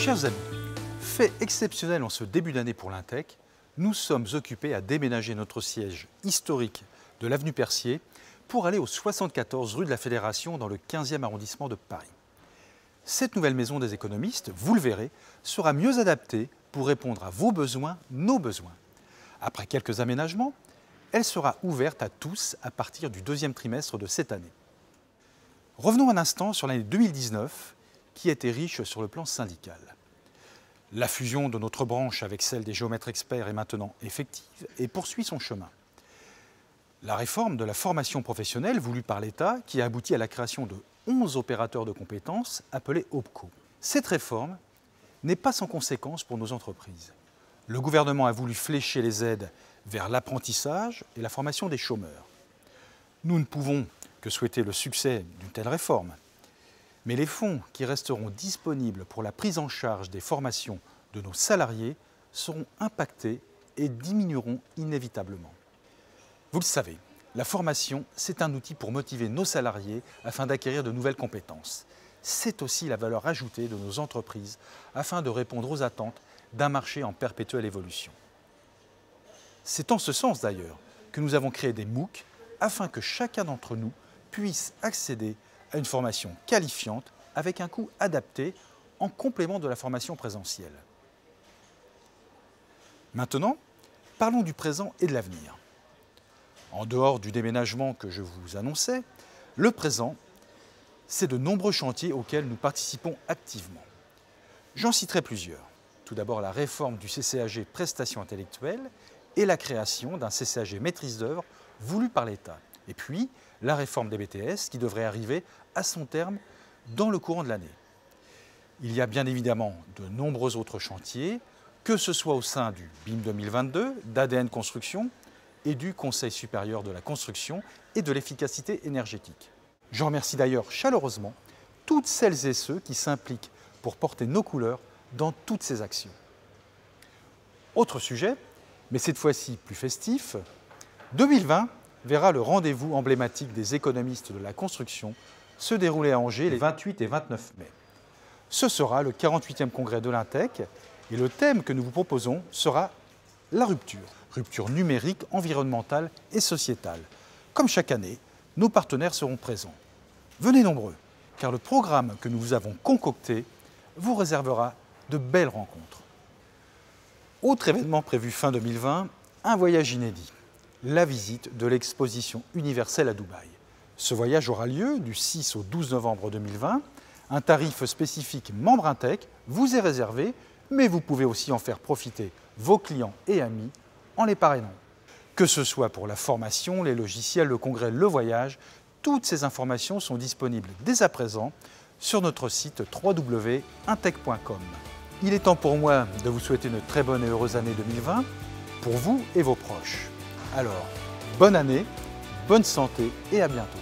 Chers amis, fait exceptionnel en ce début d'année pour l'Intec, nous sommes occupés à déménager notre siège historique de l'avenue Percier pour aller au 74 rue de la Fédération dans le 15e arrondissement de Paris. Cette nouvelle maison des économistes, vous le verrez, sera mieux adaptée pour répondre à vos besoins, nos besoins. Après quelques aménagements, elle sera ouverte à tous à partir du deuxième trimestre de cette année. Revenons un instant sur l'année 2019, qui était riche sur le plan syndical. La fusion de notre branche avec celle des géomètres experts est maintenant effective et poursuit son chemin. La réforme de la formation professionnelle voulue par l'État qui a abouti à la création de 11 opérateurs de compétences appelés OPCO. Cette réforme n'est pas sans conséquence pour nos entreprises. Le gouvernement a voulu flécher les aides vers l'apprentissage et la formation des chômeurs. Nous ne pouvons que souhaiter le succès d'une telle réforme. Mais les fonds qui resteront disponibles pour la prise en charge des formations de nos salariés seront impactés et diminueront inévitablement. Vous le savez, la formation, c'est un outil pour motiver nos salariés afin d'acquérir de nouvelles compétences. C'est aussi la valeur ajoutée de nos entreprises afin de répondre aux attentes d'un marché en perpétuelle évolution. C'est en ce sens d'ailleurs que nous avons créé des MOOC afin que chacun d'entre nous puisse accéder à une formation qualifiante avec un coût adapté en complément de la formation présentielle. Maintenant, parlons du présent et de l'avenir. En dehors du déménagement que je vous annonçais, le présent, c'est de nombreux chantiers auxquels nous participons activement. J'en citerai plusieurs. Tout d'abord la réforme du CCAG prestations intellectuelles et la création d'un CCAG maîtrise d'œuvre voulu par l'État. Et puis, la réforme des BTS qui devrait arriver à son terme dans le courant de l'année. Il y a bien évidemment de nombreux autres chantiers, que ce soit au sein du BIM 2022, d'ADN Construction et du Conseil supérieur de la construction et de l'efficacité énergétique. Je remercie d'ailleurs chaleureusement toutes celles et ceux qui s'impliquent pour porter nos couleurs dans toutes ces actions. Autre sujet, mais cette fois-ci plus festif, 2020 verra le rendez-vous emblématique des économistes de la construction se dérouler à Angers les 28 et 29 mai. Ce sera le 48e congrès de l'Intec et le thème que nous vous proposons sera la rupture. Rupture numérique, environnementale et sociétale. Comme chaque année, nos partenaires seront présents. Venez nombreux, car le programme que nous vous avons concocté vous réservera de belles rencontres. Autre événement prévu fin 2020, un voyage inédit. La visite de l'exposition universelle à Dubaï. Ce voyage aura lieu du 6 au 12 novembre 2020. Un tarif spécifique membre Intec vous est réservé, mais vous pouvez aussi en faire profiter vos clients et amis en les parrainant. Que ce soit pour la formation, les logiciels, le congrès, le voyage, toutes ces informations sont disponibles dès à présent sur notre site www.intec.com. Il est temps pour moi de vous souhaiter une très bonne et heureuse année 2020 pour vous et vos proches. Alors, bonne année, bonne santé et à bientôt.